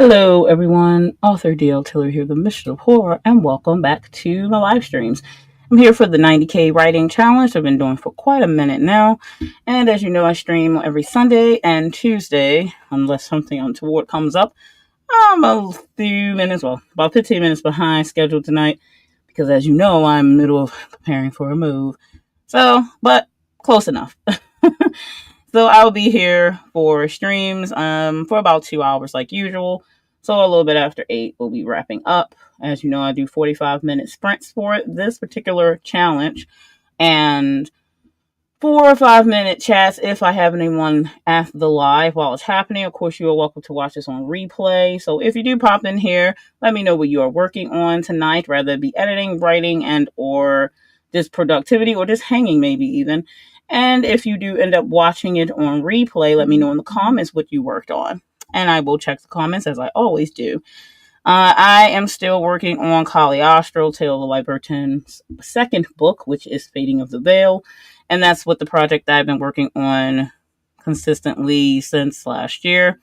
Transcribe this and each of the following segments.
Hello, everyone. Author DL Tiller here, the Mischief of Horror, and welcome back to my live streams. I'm here for the 90K writing challenge I've been doing for quite a minute now. And as you know, I stream every Sunday and Tuesday, unless something untoward comes up. I'm a few minutes, well, about 15 minutes behind schedule tonight, because as you know, I'm in the middle of preparing for a move. But close enough. So I'll be here for streams for about 2 hours like usual. So a little bit after 8, we'll be wrapping up. As you know, I do 45-minute sprints for this particular challenge. And 4 or 5 minute chats if I have anyone at the live while it's happening. Of course, you are welcome to watch this on replay. So if you do pop in here, let me know what you are working on tonight, whether it be editing, writing, and or just productivity or just hanging maybe even. And if you do end up watching it on replay, let me know in the comments what you worked on. And I will check the comments as I always do. I am still working on Caliostro, Tale of the Libertine's second book, which is Fading of the Veil. And that's what the project that I've been working on consistently since last year.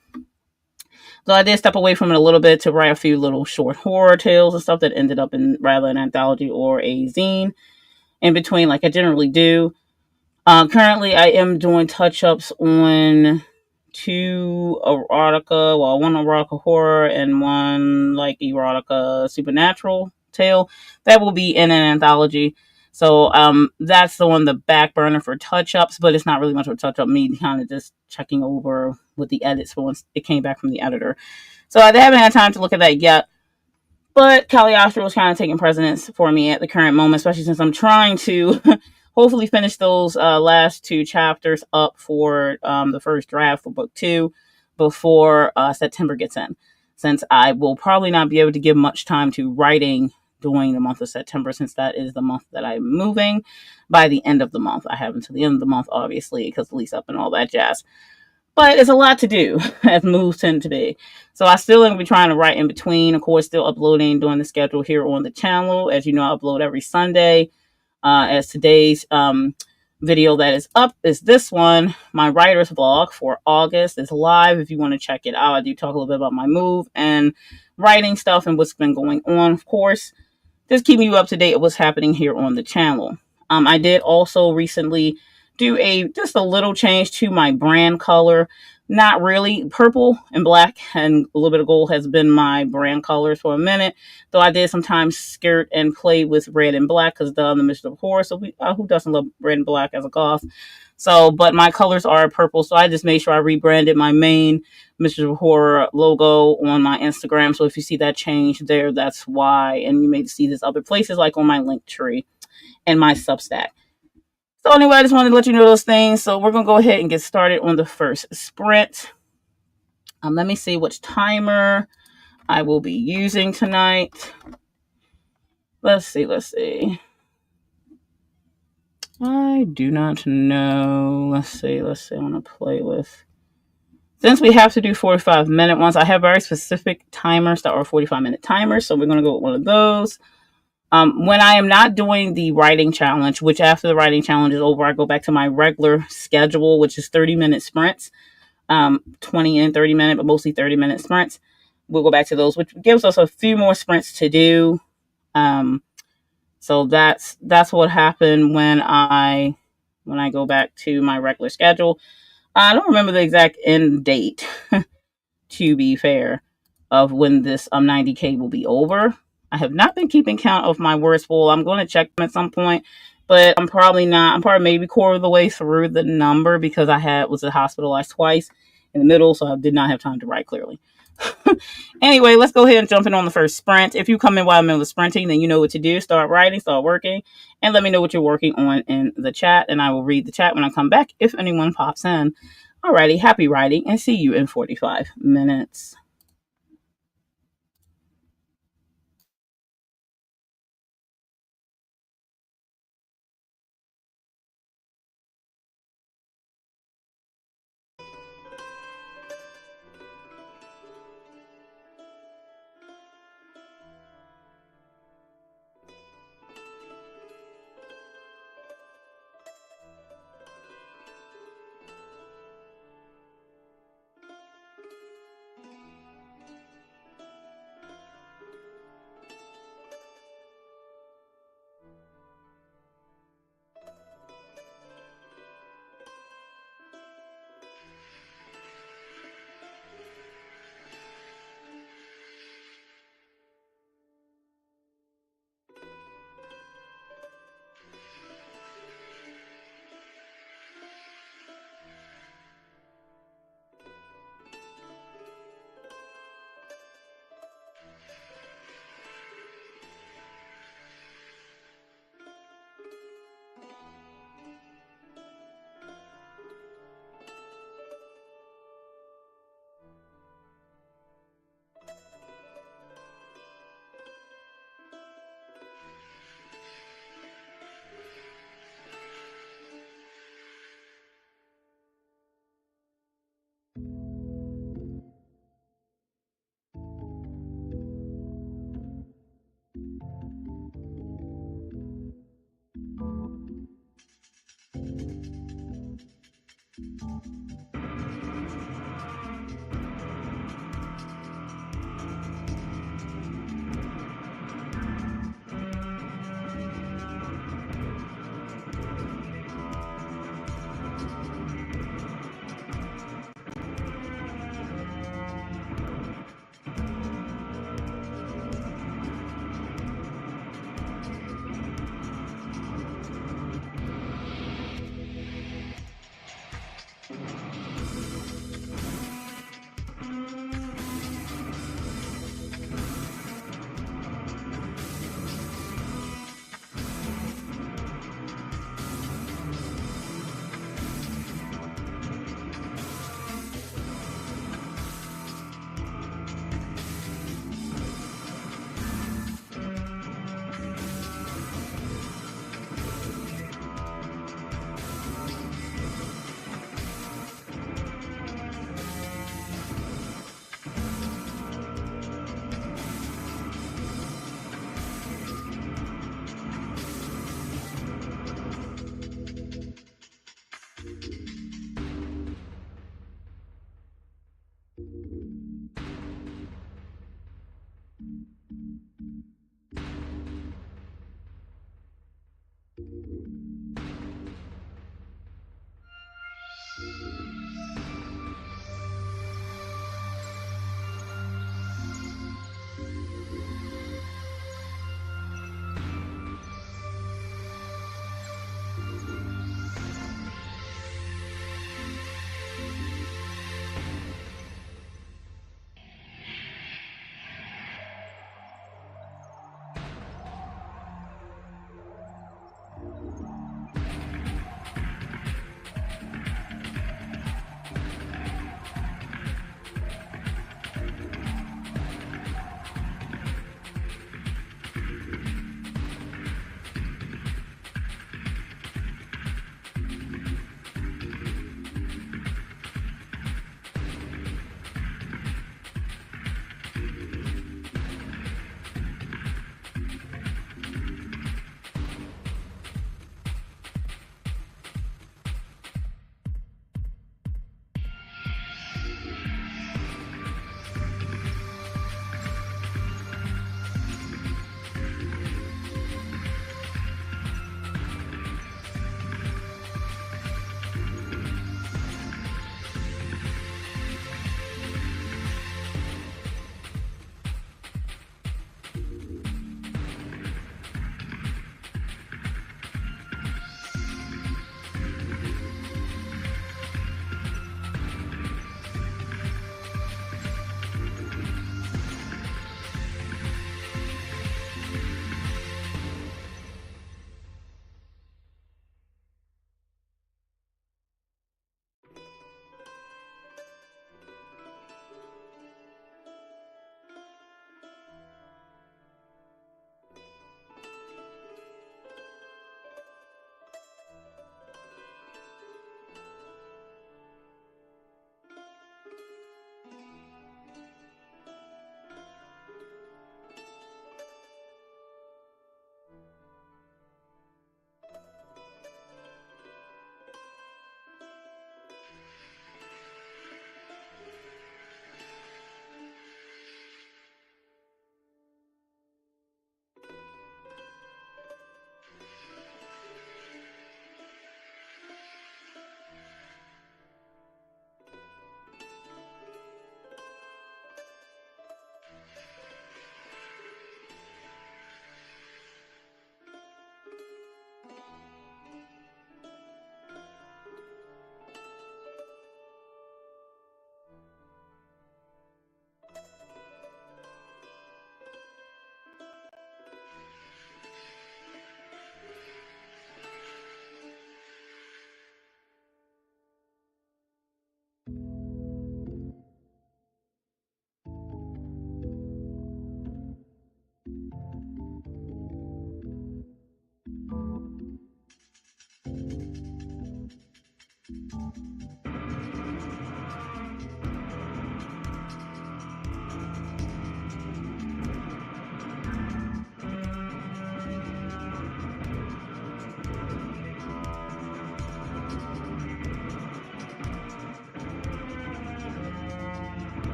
So I did step away from it a little bit to write a few little short horror tales and stuff that ended up in rather an anthology or a zine in between, like I generally do. Currently, I am doing touch-ups on two erotica, well, one erotica horror and one like erotica supernatural tale that will be in an anthology. So that's on the back burner for touch-ups, but it's not really much of a touch-up. Me kind of just checking over with the edits once it came back from the editor. So I haven't had time to look at that yet. But Caliostro was kind of taking precedence for me at the current moment, especially since I'm trying to hopefully finish those last two chapters up for the first draft for book 2 before September gets in, since I will probably not be able to give much time to writing during the month of September, since that is the month that I'm moving by the end of the month. I have until the end of the month, obviously, because the lease up and all that jazz. But it's a lot to do, as moves tend to be. So I still am be trying to write in between. Of course, still uploading, doing the schedule here on the channel. As you know, I upload every Sunday. As today's video that is up is this one. My writer's vlog for August is live if you want to check it out. I do talk a little bit about my move and writing stuff and what's been going on, of course. Just keeping you up to date with what's happening here on the channel. I did also recently do just a little change to my brand color. Not really. Purple and black and a little bit of gold has been my brand colors for a minute. Though I did sometimes skirt and play with red and black because the Mischief of Horror. So who doesn't love red and black as a goth? So, but my colors are purple. So I just made sure I rebranded my main Mischief of Horror logo on my Instagram. So if you see that change there, that's why. And you may see this other places like on my Linktree and my Substack. So anyway, I just wanted to let you know those things. So we're going to go ahead and get started on the first sprint. Let me see which timer I will be using tonight. Let's see. I do not know. Let's see. I want to play with. Since we have to do 45-minute ones, I have very specific timers that are 45-minute timers. So we're going to go with one of those. When I am not doing the writing challenge, which after the writing challenge is over, I go back to my regular schedule, which is 30-minute sprints, 20 and 30-minute, but mostly 30-minute sprints. We'll go back to those, which gives us a few more sprints to do. So that's what happened when I go back to my regular schedule. I don't remember the exact end date, to be fair, of when this 90K will be over. I have not been keeping count of my words full. I'm going to check them at some point, but I'm probably not. I'm probably maybe quarter of the way through the number because I was hospitalized twice in the middle, so I did not have time to write clearly. Anyway, let's go ahead and jump in on the first sprint. If you come in while I'm in the sprinting, then you know what to do. Start writing, start working, and let me know what you're working on in the chat, and I will read the chat when I come back if anyone pops in. Alrighty, happy writing, and see you in 45 minutes.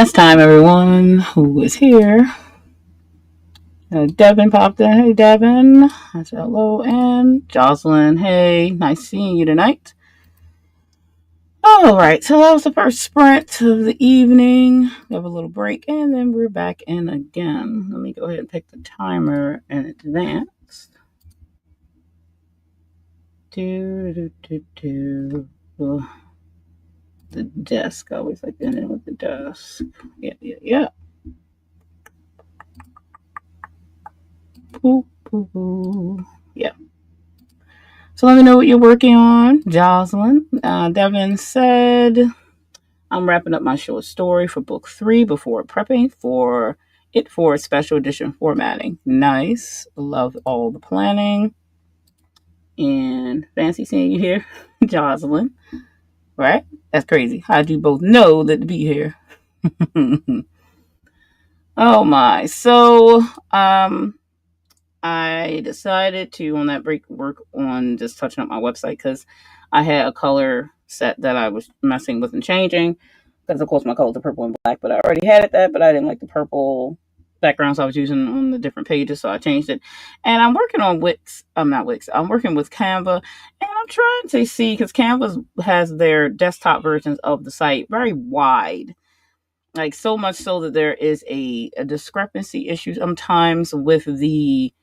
it's time, everyone who is here. Devin popped in. Hey, Devin. I said hello. And Jocelyn. Hey, nice seeing you tonight. All right, so that was the first sprint of the evening. We have a little break, and then we're back in again. Let me go ahead and pick the timer in advance. The desk. I always like ending with the desk. Yeah. Ooh. Yeah. So let me know what you're working on, Jocelyn. Devin said, I'm wrapping up my short story for book 3 before prepping for special edition formatting. Nice. Love all the planning. And fancy seeing you here, Jocelyn. Right? That's crazy. How'd you both know that to be here? Oh my. So, I decided to, on that break, work on just touching up my website because I had a color set that I was messing with and changing. Because, of course, my colors are purple and black, but I already had it that, but I didn't like the purple backgrounds I was using on the different pages, so I changed it. And I'm working on Wix. I'm not Wix. I'm working with Canva, and I'm trying to see, because Canva has their desktop versions of the site very wide. Like, so much so that there is a discrepancy issue sometimes with the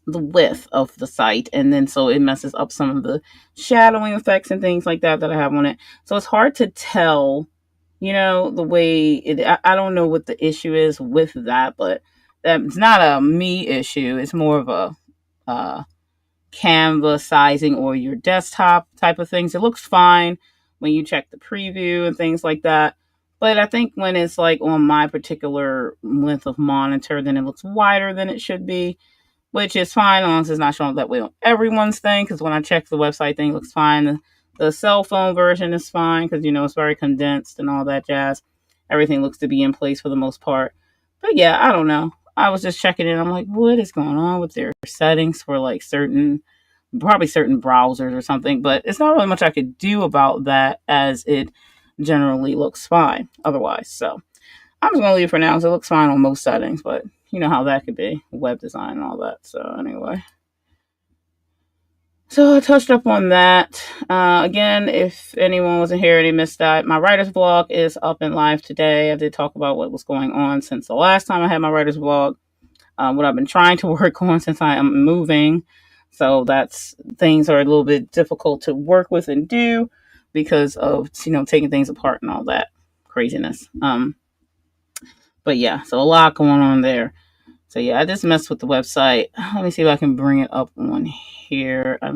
width of the site, and then so it messes up some of the shadowing effects and things like that I have on it. So it's hard to tell, the way I don't know what the issue is with that, but it's not a me issue. It's more of a Canva sizing or your desktop type of things. It looks fine when you check the preview and things like that. But I think when it's like on my particular length of monitor, then it looks wider than it should be, which is fine as long as it's not showing that way on everyone's thing. Because when I check the website thing, it looks fine. The cell phone version is fine because, it's very condensed and all that jazz. Everything looks to be in place for the most part. But yeah, I don't know. I was just checking it. I'm like, what is going on with their settings for like probably certain browsers or something. But it's not really much I could do about that, as it generally looks fine otherwise. So I'm just going to leave it for now because it looks fine on most settings. But you know how that could be, web design and all that. So anyway. So I touched up on that. Again, if anyone wasn't here and they missed that, my writer's blog is up and live today. I did talk about what was going on since the last time I had my writer's blog, what I've been trying to work on since I am moving. So things are a little bit difficult to work with and do because of, taking things apart and all that craziness. But yeah, so a lot going on there. So yeah, I just messed with the website. Let me see if I can bring it up on here. I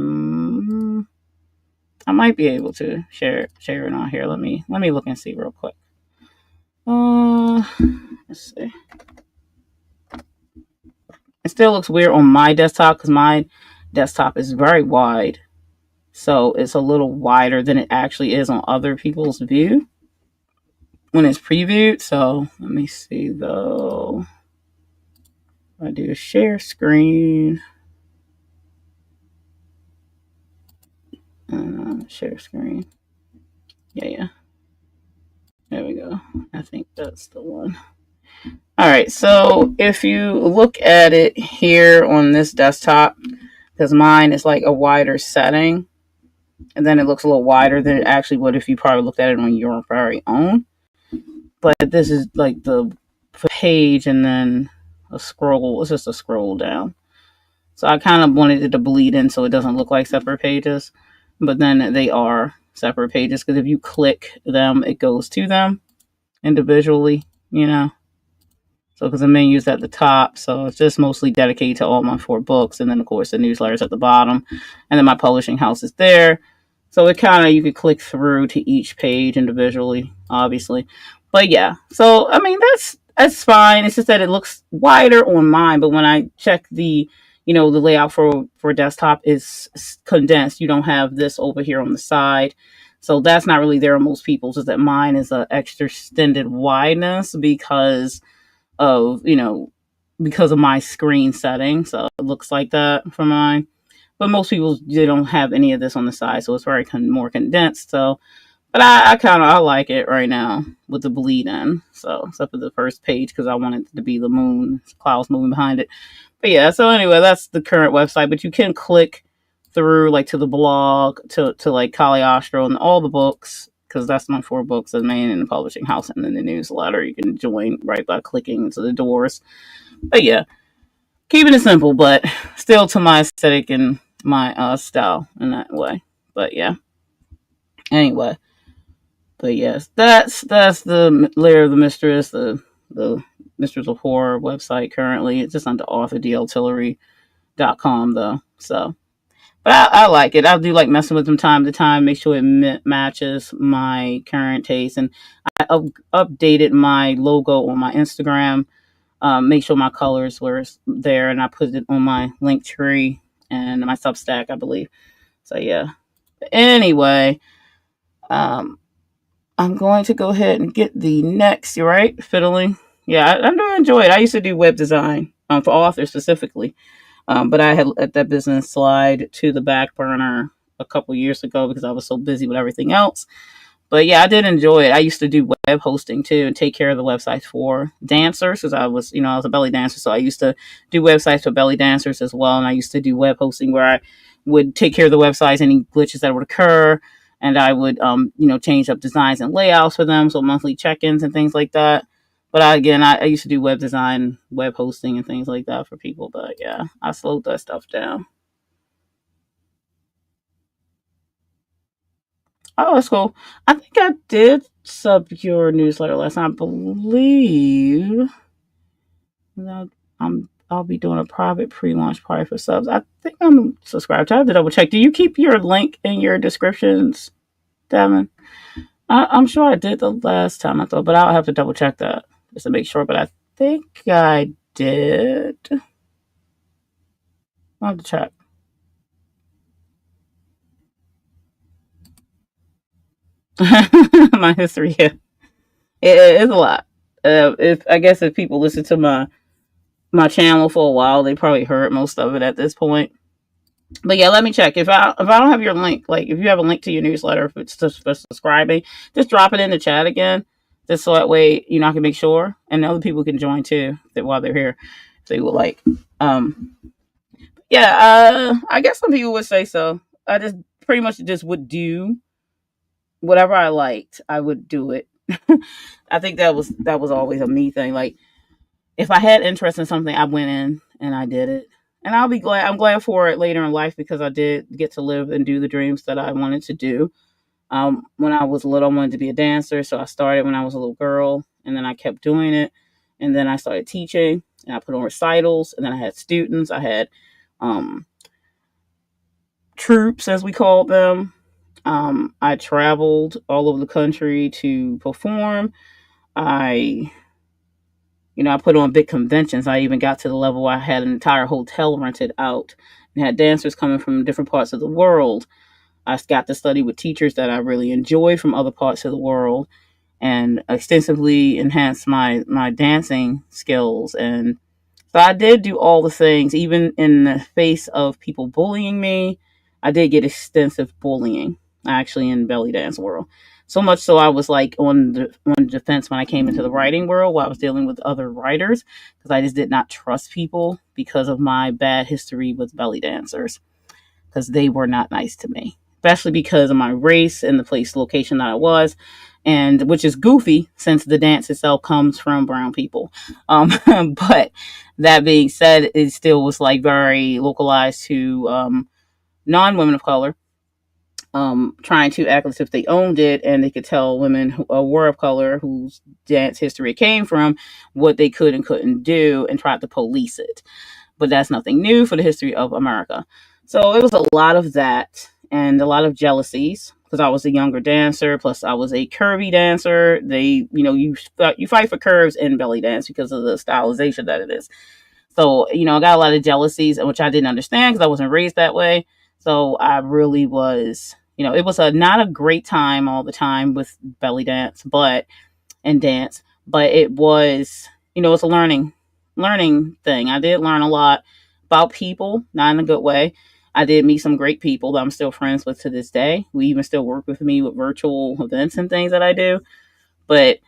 might be able to share it on here. Let me look and see real quick. Let's see. It still looks weird on my desktop because my desktop is very wide. So it's a little wider than it actually is on other people's view when it's previewed. So let me see though. I do a share screen. Share screen. Yeah. There we go. I think that's the one. All right. So if you look at it here on this desktop, because mine is like a wider setting, and then it looks a little wider than it actually would if you probably looked at it on your very own. But this is like the page and then a scroll. It's just a scroll down. So I kind of wanted it to bleed in so it doesn't look like separate pages. But then they are separate pages because if you click them, it goes to them individually, So because the menu's at the top, so it's just mostly dedicated to all my 4 books. And then, of course, the newsletter's at the bottom. And then my publishing house is there. So it kind of, you could click through to each page individually, obviously. But yeah, so, I mean, that's fine. It's just that it looks wider on mine. But when I check the layout for desktop is condensed. You don't have this over here on the side. So that's not really there on most people's. Is that mine is an extra extended wideness because of my screen setting. So it looks like that for mine. But most people, they don't have any of this on the side. So it's very more condensed. So But I kind of I like it right now with the bleed in. So except for the first page because I wanted it to be the moon, clouds moving behind it. But yeah, so anyway, that's the current website. But you can click through like to the blog to like Caliostro and all the books because that's my 4 books as main in the publishing house and then the newsletter. You can join right by clicking into the doors. But yeah, keeping it simple, but still to my aesthetic and my style in that way. But yeah, anyway. But yes, that's the Lair of the Mistress, the Mistress of Horror website currently. It's just under authordltillery.com though. So, but I like it. I do like messing with them time to time, make sure it matches my current taste. And I updated my logo on my Instagram, make sure my colors were there, and I put it on my link tree and my Substack, I believe. So yeah. But anyway, um, I'm going to go ahead and get the next, right? Fiddling. Yeah, I do enjoy it. I used to do web design for authors specifically. But I had let that business slide to the back burner a couple years ago because I was so busy with everything else. But yeah, I did enjoy it. I used to do web hosting too and take care of the websites for dancers because I was a belly dancer. So I used to do websites for belly dancers as well. And I used to do web hosting where I would take care of the websites, any glitches that would occur. And I would, change up designs and layouts for them. So monthly check-ins and things like that. But I used to do web design, web hosting and things like that for people. But yeah, I slowed that stuff down. Oh, that's cool. I think I did sub your newsletter last time. I believe that I'll be doing a private pre-launch party for subs. I think I'm subscribed to. I have to double check. Do you keep your link in your descriptions, Devin? I'm sure I did the last time I thought, but I'll have to double check that just to make sure. But I think I did. I'll have to check. My history, yeah, it's a lot. If people listen to my channel for a while, they probably heard most of it at this point. But yeah, let me check. If I don't have your link, like if you have a link to your newsletter, if it's just for subscribing, just drop it in the chat again, just so that way I can make sure, and other people can join too while they're here, if they would like. Um, yeah, I guess some people would say so. I just pretty much just would do whatever I liked. I would do it. I think that was always a me thing. Like if I had interest in something, I went in and I did it. And I'll be glad. I'm glad for it later in life because I did get to live and do the dreams that I wanted to do. When I was little, I wanted to be a dancer, so I started when I was a little girl, and then I kept doing it, and then I started teaching, and I put on recitals, and then I had students. I had um, troops, as we called them. I traveled all over the country to perform. I I put on big conventions. I even got to the level where I had an entire hotel rented out and had dancers coming from different parts of the world. I got to study with teachers that I really enjoyed from other parts of the world and extensively enhance my dancing skills. And so I did do all the things, even in the face of people bullying me. I did get extensive bullying, actually, in belly dance world. So much so I was like on defense when I came into the writing world, while I was dealing with other writers, because I just did not trust people because of my bad history with belly dancers, because they were not nice to me, especially because of my race and the place location that I was, and which is goofy since the dance itself comes from brown people. But that being said, it still was like very localized to non women of color, trying to act as if they owned it and they could tell women who were of color whose dance history it came from what they could and couldn't do and tried to police it. But that's nothing new for the history of America. So it was a lot of that and a lot of jealousies because I was a younger dancer. Plus, I was a curvy dancer. You fight for curves in belly dance because of the stylization that it is. So, I got a lot of jealousies, which I didn't understand because I wasn't raised that way. So I really was, it was not a great time all the time with belly dance, and dance, but it was, it's a learning thing. I did learn a lot about people, not in a good way. I did meet some great people that I'm still friends with to this day. We even still work with me with virtual events and things that I do. But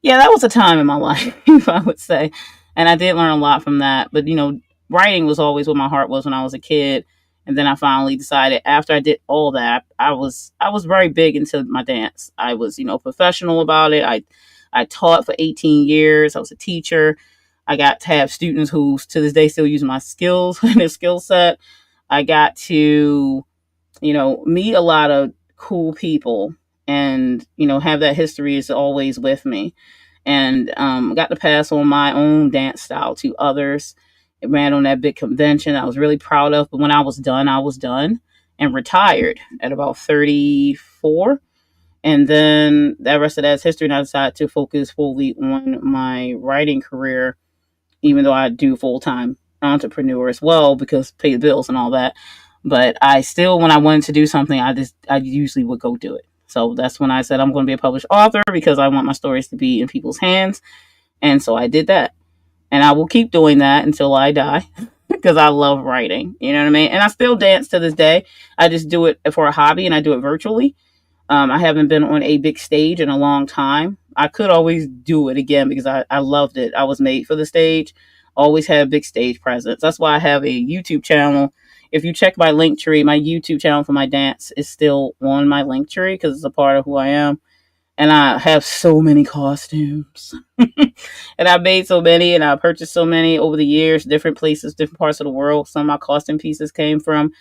yeah, that was a time in my life, I would say. And I did learn a lot from that. But, writing was always what my heart was when I was a kid. And then I finally decided after I did all that, I was very big into my dance. I was, professional about it. I taught for 18 years. I was a teacher. I got to have students who to this day still use my skills and their skill set. I got to, meet a lot of cool people and, have that history is always with me. And got to pass on my own dance style to others. It ran on that big convention I was really proud of. But when I was done and retired at about 34. And then the rest of that's history. And I decided to focus fully on my writing career, even though I do full-time entrepreneur as well because pay the bills and all that. But I still, when I wanted to do something, I usually would go do it. So that's when I said I'm going to be a published author because I want my stories to be in people's hands. And so I did that. And I will keep doing that until I die because I love writing. You know what I mean? And I still dance to this day. I just do it for a hobby and I do it virtually. I haven't been on a big stage in a long time. I could always do it again because I loved it. I was made for the stage. Always had a big stage presence. That's why I have a YouTube channel. If you check my link tree, my YouTube channel for my dance is still on my link tree because it's a part of who I am. And I have so many costumes. And I made so many and I purchased so many over the years, different places, different parts of the world. Some of my costume pieces came from.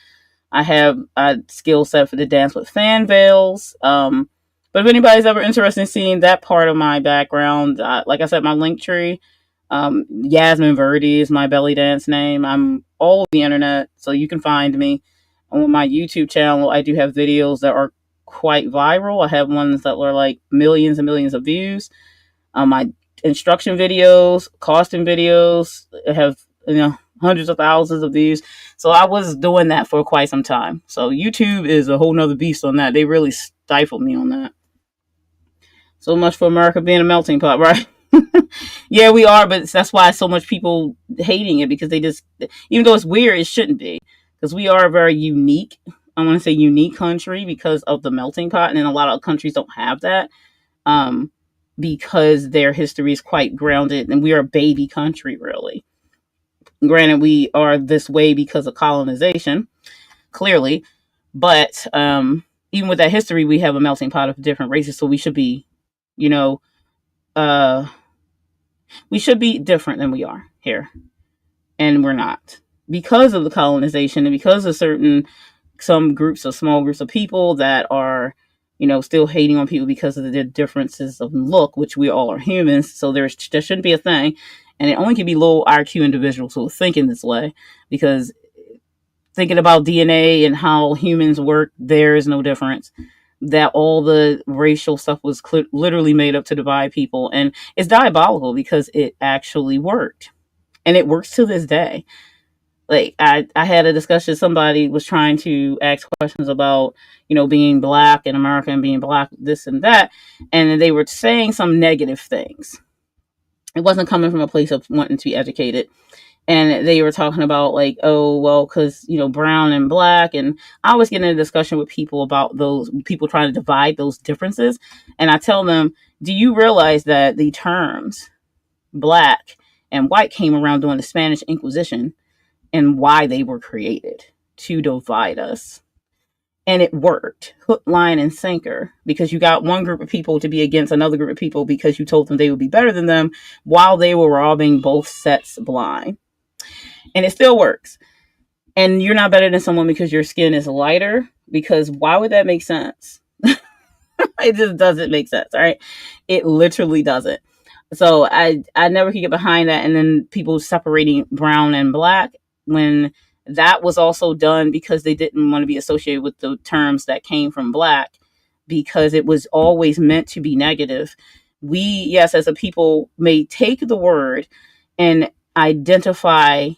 I have a skill set for the dance with fan veils. But if anybody's ever interested in seeing that part of my background, like I said, my link tree, Yasmin Verdi is my belly dance name. I'm all over the internet, so you can find me. On my YouTube channel, I do have videos that are quite viral. I have ones that are like millions and millions of views. My instruction videos, costume videos have, hundreds of thousands of views. So I was doing that for quite some time. So YouTube is a whole nother beast on that. They really stifled me on that. So much for America being a melting pot, right? Yeah, we are, but that's why so much people hating it because they just, even though it's weird, it shouldn't be because we are a very unique, I want to say unique country because of the melting pot, and a lot of countries don't have that because their history is quite grounded, and we are a baby country, really. Granted, we are this way because of colonization, clearly, but even with that history, we have a melting pot of different races, so we should be, we should be different than we are here, and we're not because of the colonization and because of some groups of small groups of people that are, still hating on people because of their differences of look, which we all are humans. So there shouldn't be a thing. And it only can be low IQ individuals who are thinking this way because thinking about DNA and how humans work, there is no difference. That all the racial stuff was literally made up to divide people. And it's diabolical because it actually worked. And it works to this day. Like I had a discussion, somebody was trying to ask questions about, being black in America and being black, this and that. And they were saying some negative things. It wasn't coming from a place of wanting to be educated. And they were talking about like, oh, well, because, brown and black. And I was getting in a discussion with people about those people trying to divide those differences. And I tell them, do you realize that the terms black and white came around during the Spanish Inquisition and why they were created? To divide us. And it worked, hook, line, and sinker, because you got one group of people to be against another group of people because you told them they would be better than them while they were robbing both sets blind. And it still works. And you're not better than someone because your skin is lighter, because why would that make sense? It just doesn't make sense, all right? It literally doesn't. So I never could get behind that. And then people separating brown and black when that was also done because they didn't want to be associated with the terms that came from black, because it was always meant to be negative. We, yes, as a people may take the word and identify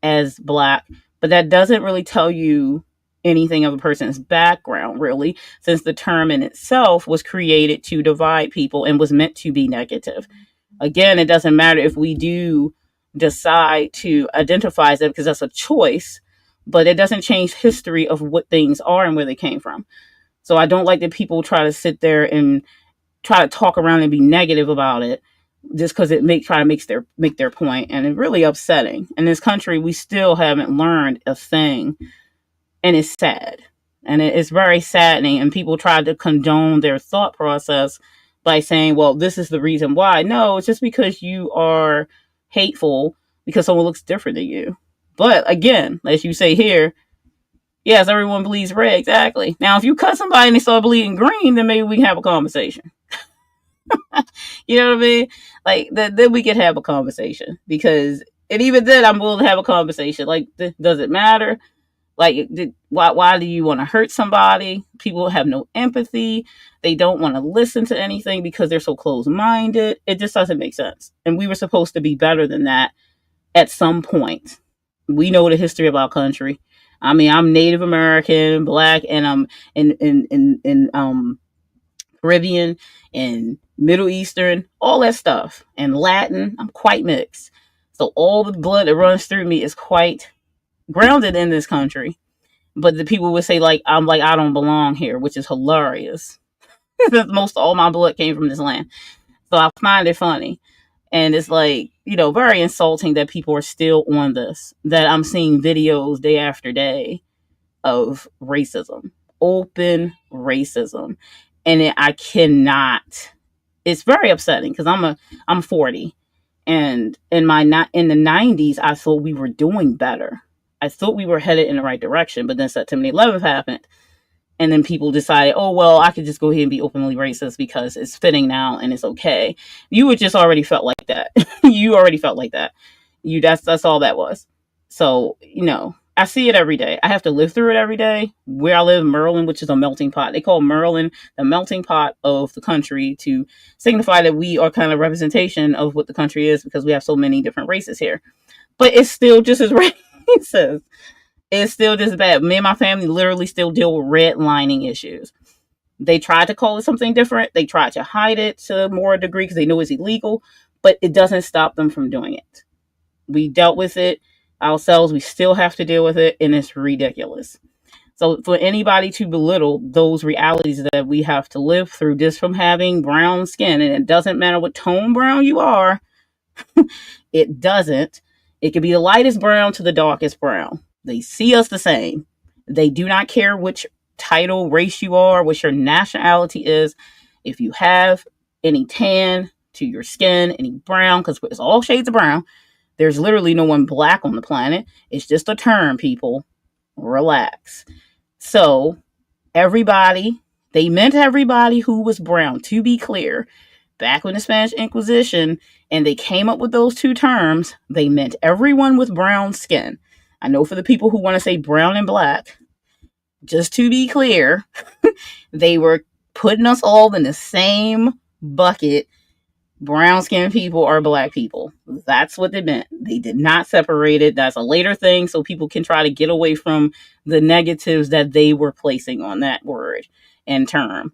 as black, but that doesn't really tell you anything of a person's background, really, since the term in itself was created to divide people and was meant to be negative. Again, it doesn't matter if we do decide to identify as that because that's a choice, but it doesn't change history of what things are and where they came from. So I don't like that people try to sit there and try to talk around and be negative about it just because it make their point, and it's really upsetting. In this country, we still haven't learned a thing, and it's sad, and it's very saddening. And people try to condone their thought process by saying, "Well, this is the reason why." No, it's just because you are hateful because someone looks different than you. But again, as you say here, yes, everyone bleeds red. Exactly. Now, if you cut somebody and they start bleeding green, then maybe we can have a conversation. You know what I mean? Like, then we could have a conversation. Because, and even then, I'm willing to have a conversation. Like, does it matter? Like, why do you want to hurt somebody? People have no empathy. They don't want to listen to anything because they're so closed-minded. It just doesn't make sense. And we were supposed to be better than that at some point. We know the history of our country. I mean, I'm Native American, Black, and I'm in Caribbean and Middle Eastern, all that stuff, and Latin. I'm quite mixed. So all the blood that runs through me is quite grounded in this country. But the people would say, like, I don't belong here, which is hilarious. Most all my blood came from this land. So I find it funny. And it's like, very insulting that people are still on this, that I'm seeing videos day after day of racism, open racism. And I cannot, it's very upsetting because I'm 40. And in the 90s, I thought we were doing better. I thought we were headed in the right direction, but then September 11th happened. And then people decided, oh, well, I could just go ahead and be openly racist because it's fitting now and it's okay. You would just already felt like that. You already felt like that. That's all that was. So, I see it every day. I have to live through it every day. Where I live, Maryland, which is a melting pot. They call Maryland the melting pot of the country to signify that we are kind of representation of what the country is because we have so many different races here. But it's still just as racist. It's still just bad. Me and my family literally still deal with redlining issues. They tried to call it something different. They tried to hide it to more a degree because they know it's illegal, but it doesn't stop them from doing it. We dealt with it ourselves. We still have to deal with it, and it's ridiculous. So for anybody to belittle those realities that we have to live through just from having brown skin, and it doesn't matter what tone brown you are, it doesn't. It could be the lightest brown to the darkest brown. They see us the same. They do not care which title, race you are, what your nationality is. If you have any tan to your skin, any brown, because it's all shades of brown, there's literally no one black on the planet. It's just a term, people. Relax. So, they meant everybody who was brown, to be clear. Back when the Spanish Inquisition, and they came up with those two terms, they meant everyone with brown skin. I know for the people who want to say brown and black, just to be clear, they were putting us all in the same bucket. Brown skinned people are black people. That's what they meant. They did not separate it. That's a later thing, so people can try to get away from the negatives that they were placing on that word and term.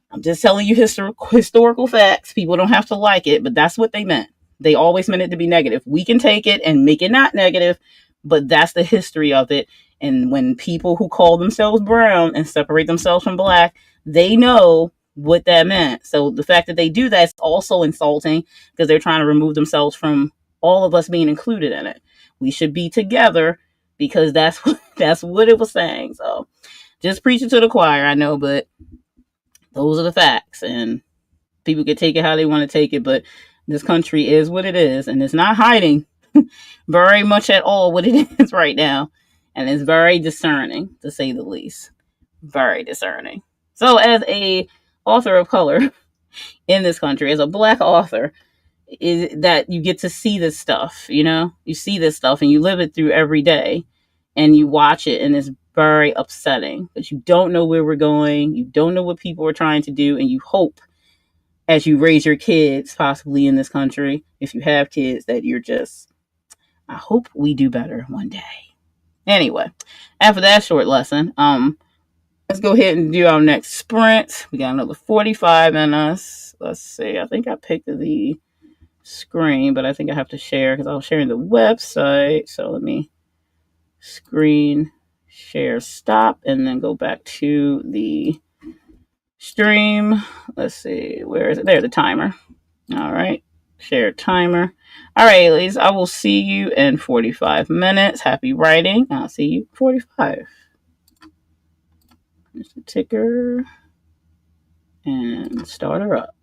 I'm just telling you historical facts. People don't have to like it, but that's what they meant. They always meant it to be negative. We can take it and make it not negative, but that's the history of it. And when people who call themselves brown and separate themselves from black, they know what that meant. So the fact that they do that is also insulting because they're trying to remove themselves from all of us being included in it. We should be together because that's what it was saying. So just preaching to the choir, I know, but those are the facts, and people can take it how they want to take it, but this country is what it is, and it's not hiding very much at all what it is right now, and it's very discerning, to say the least. Very discerning. So as a author of color in this country, as a black author, is that you get to see this stuff, you see this stuff and you live it through every day and you watch it, and it's very upsetting, but you don't know where we're going. You don't know what people are trying to do. And you hope as you raise your kids, possibly in this country, if you have kids, that I hope we do better one day. Anyway, after that short lesson, let's go ahead and do our next sprint. We got another 45 in us. Let's see. I think I picked the screen, but I think I have to share because I was sharing the website. So let me screen share stop and then go back to the stream. Let's see, where is it? There's the timer. All right, share timer. All right, ladies, I will see you in 45 minutes. Happy writing. I'll see you in 45. Here's the ticker and start her up.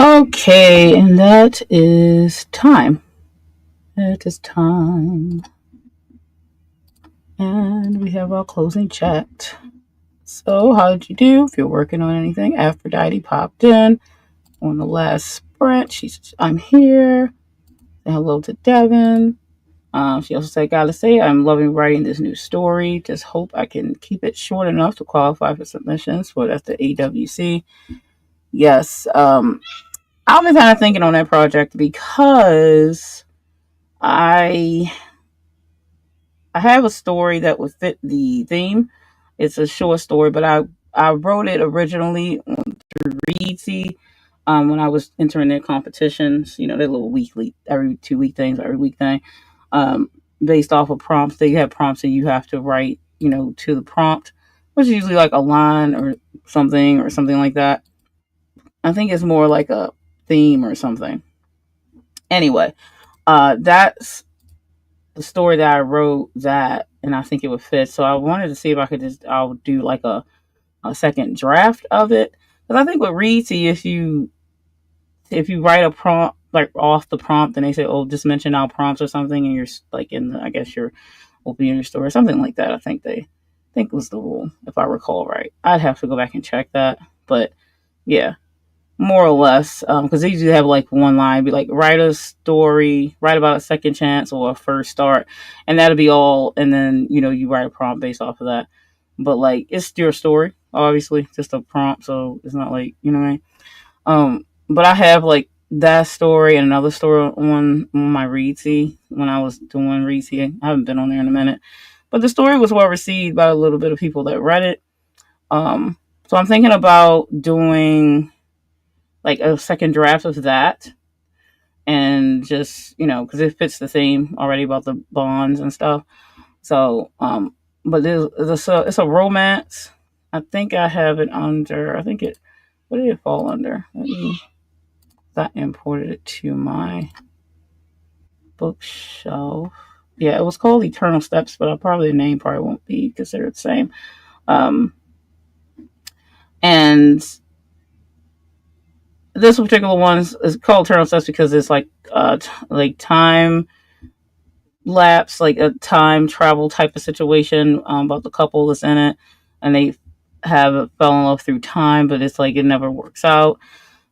Okay, and that is time. It is time. And we have our closing chat. So, how did you do? If you're working on anything, Aphrodite popped in on the last sprint. She said, I'm here. Say hello to Devin. She also said, gotta say, I'm loving writing this new story. Just hope I can keep it short enough to qualify for submissions for that's the AWC. Yes, I've been kind of thinking on that project because I I have a story that would fit the theme. It's a short story, but I wrote it originally through Reedsy when I was entering their competitions. You know, their little weekly, every 2 week things, every week thing, um, based off of prompts. They have prompts that you have to write, you know, to the prompt, which is usually like a line or something like that. I think it's more like a theme or something. Anyway, that's the story that I wrote that, and I think it would fit. So I wanted to see if I could I'll do like a second draft of it. Because I think with Reedsy, if you write a prompt like off the prompt and they say, oh, just mention our prompts or something, and you're like in the, I guess you're opening your story or something like that. I think was the rule, if I recall right. I'd have to go back and check that. But yeah, more or less, because they usually have like one line, be like write a story, write about a second chance or a first start, and that'll be all. And then you write a prompt based off of that. But like it's your story, obviously, just a prompt, so it's not like what I mean. But I have like that story and another story on my Reedsy when I was doing Reedsy. I haven't been on there in a minute, but the story was well received by a little bit of people that read it. So I'm thinking about doing like a second draft of that, and just because it fits the theme already about the bonds and stuff. So, but it's a romance. I think I have it under. I think it. What did it fall under? I imported it to my bookshelf. Yeah, it was called Eternal Steps, but the name probably won't be considered the same. Um, and this particular one is called Eternal Steps because it's like like time lapse, like a time travel type of situation, about the couple that's in it, and they have fell in love through time, but it's like it never works out,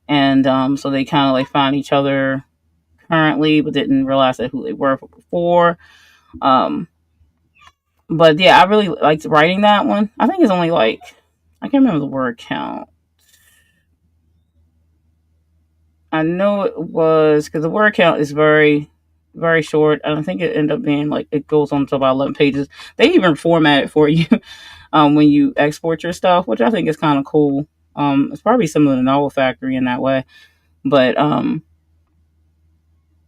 and so they kind of like find each other currently, but didn't realize that who they were before. Um, but yeah, I really liked writing that one. I think it's only like I can't remember the word count. I know it was because the word count is very, very short, and I think it ended up being like it goes on to about 11 pages. They even format it for you when you export your stuff, which I think is kind of cool. It's probably similar to Novel Factory in that way, but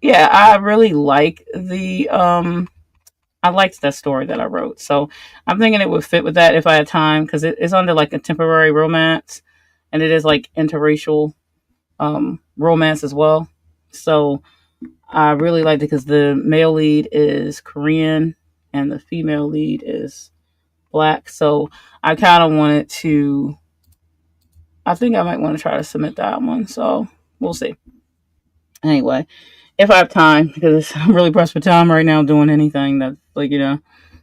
yeah, I really like the I liked that story that I wrote, so I'm thinking it would fit with that if I had time because it's under like a temporary romance, and it is like interracial romance as well. So I really liked it because the male lead is Korean and the female lead is black. So I kind of wanted to. I think I might want to try to submit that one. So we'll see. Anyway, if I have time, because I'm really pressed for time right now doing anything that's like.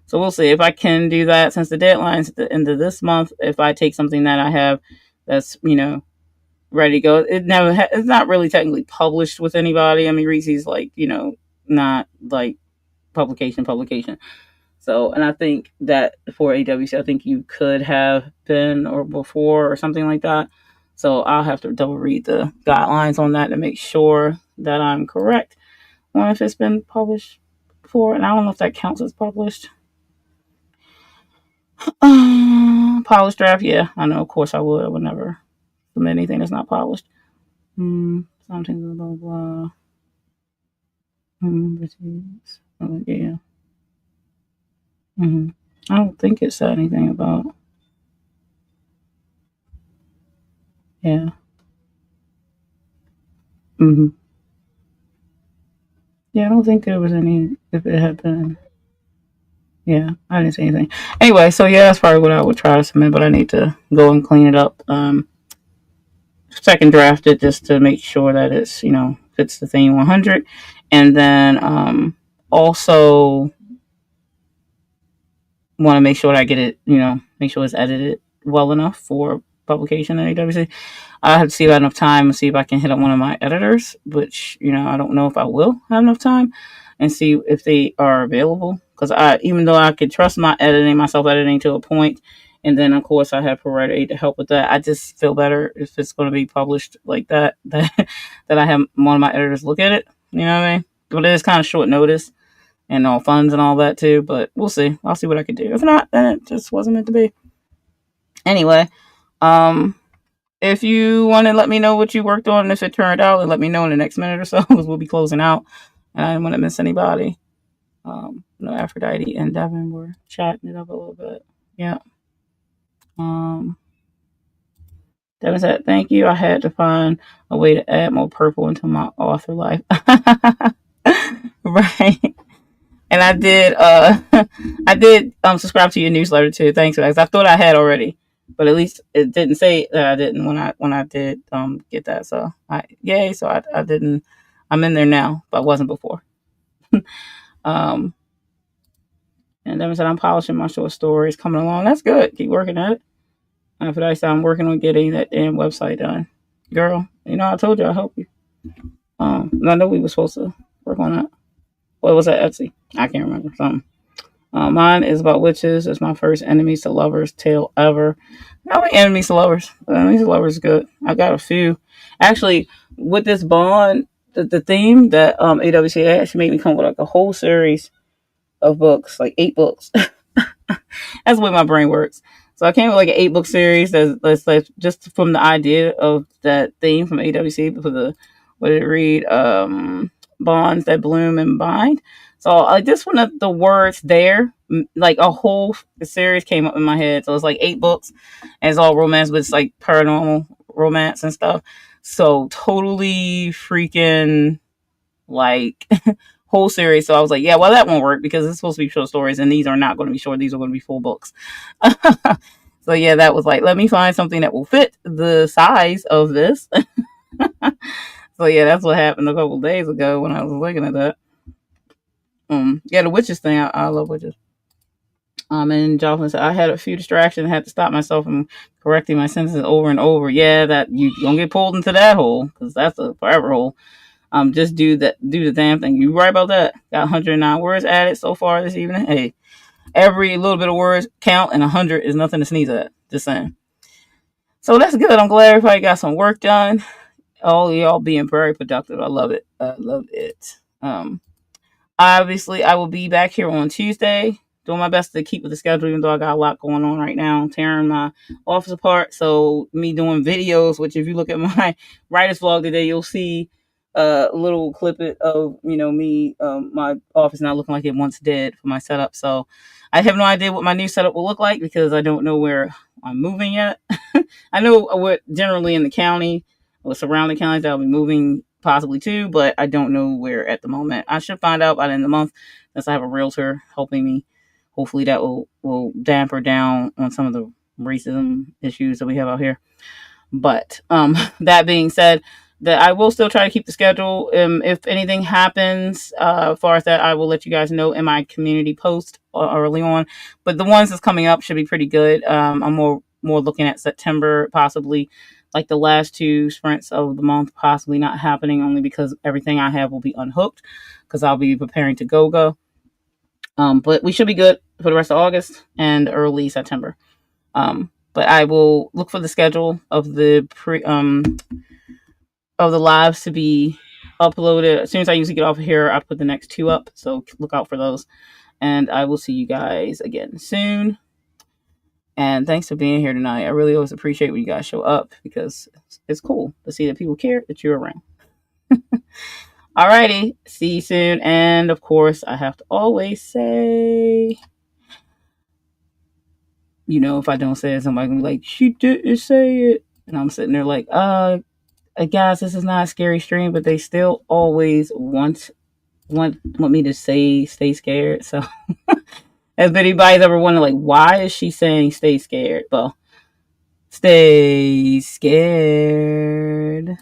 So we'll see if I can do that since the deadline's at the end of this month. If I take something that I have that's ready to go. It's not really technically published with anybody. I mean, Reese's like not like publication. So, and I think that for AWC, I think you could have been or before or something like that. So I'll have to double read the guidelines on that to make sure that I'm correct on if it's been published before. And I don't know if that counts as published. Polished draft, yeah, I know. Of course, I would. I would never submit anything that's not polished. Something blah blah. Yeah. I don't think it said anything about. Yeah. hmm Yeah, I don't think there was any. If it had been. Yeah, I didn't see anything. Anyway, so yeah, that's probably what I would try to submit, but I need to go and clean it up. second draft it just to make sure that it's, fits the theme 100. And then also want to make sure that I get it, make sure it's edited well enough for publication in AWC. I have to see if I have enough time and see if I can hit up one of my editors, which, I don't know if I will have enough time, and see if they are available. Because even though I could trust myself editing to a point, and then of course I have provider aid to help with that, I just feel better if it's going to be published like that, that I have one of my editors look at it. You know what I mean? But it is kind of short notice and all funds and all that too. But we'll see. I'll see what I can do. If not, then it just wasn't meant to be. Anyway, if you want to let me know what you worked on and if it turned out, and let me know in the next minute or so, because we'll be closing out, and I didn't want to miss anybody. Aphrodite and Devin were chatting it up a little bit. Yeah. Devin said, "Thank you. I had to find a way to add more purple into my author life." Right. And I did subscribe to your newsletter too. Thanks for that. 'Cause I thought I had already, but at least it didn't say that I didn't when I did get that. So yay! So I didn't. I'm in there now, but I wasn't before. And Devin said, "I'm polishing my short stories, coming along. That's good. Keep working at it." For that, I'm working on getting that damn website done, girl. I told you I help you. I know we were supposed to work on that. What was that, Etsy? I can't remember something. Mine is about witches. It's my first enemies to lovers tale ever. I like enemies to lovers. Enemies to lovers is good. I got a few. Actually, with this bond, the theme that AWC actually made me come with like a whole series of books, like 8 books. That's the way my brain works. So I came with like an 8-book series that's like just from the idea of that theme from AWC for the, what did it read? Bonds that bloom and bind. So like this one, the words there, like a whole series came up in my head. So it's like 8 books, and it's all romance, but it's like paranormal romance and stuff. So totally freaking like whole series. So I was like, yeah, well that won't work because it's supposed to be short stories, and these are not going to be short. These are going to be full books. So yeah, that was like, let me find something that will fit the size of this. So yeah, that's what happened a couple days ago when I was looking at that. Yeah, the witches thing, I love witches. And Jocelyn said, I had a few distractions, had to stop myself from correcting my sentences over and over. Yeah, that you don't get pulled into that hole, because that's a forever hole. Just do the damn thing. You right about that. Got 109 words added so far this evening. Hey, every little bit of words count, and 100 is nothing to sneeze at. Just saying. So that's good. I'm glad everybody got some work done. All y'all being very productive. I love it. I love it. Obviously, I will be back here on Tuesday, doing my best to keep with the schedule, even though I got a lot going on right now, tearing my office apart. So me doing videos, which if you look at my writer's vlog today, you'll see a little clip of me, my office not looking like it once did for my setup. So I have no idea what my new setup will look like because I don't know where I'm moving yet. I know what generally in the county or surrounding counties that I'll be moving possibly to, but I don't know where at the moment. I should find out by the end of the month since I have a realtor helping me. Hopefully that will damper down on some of the racism issues that we have out here. But that being said, that I will still try to keep the schedule. If anything happens, as far as that, I will let you guys know in my community post early on. But the ones that's coming up should be pretty good. I'm more looking at September, possibly like the last 2 sprints of the month, possibly not happening only because everything I have will be unhooked because I'll be preparing to go. But we should be good for the rest of August and early September. But I will look for the schedule of the lives to be uploaded. As soon as I usually get off of here, I put the next 2 up. So look out for those. And I will see you guys again soon. And thanks for being here tonight. I really always appreciate when you guys show up because it's cool to see that people care that you're around. Alrighty. See you soon. And of course, I have to always say, if I don't say it, somebody's going to be like, she didn't say it. And I'm sitting there like, guys, this is not a scary stream, but they still always want me to say stay scared. So if anybody's ever wondering like why is she saying stay scared, well, Stay scared.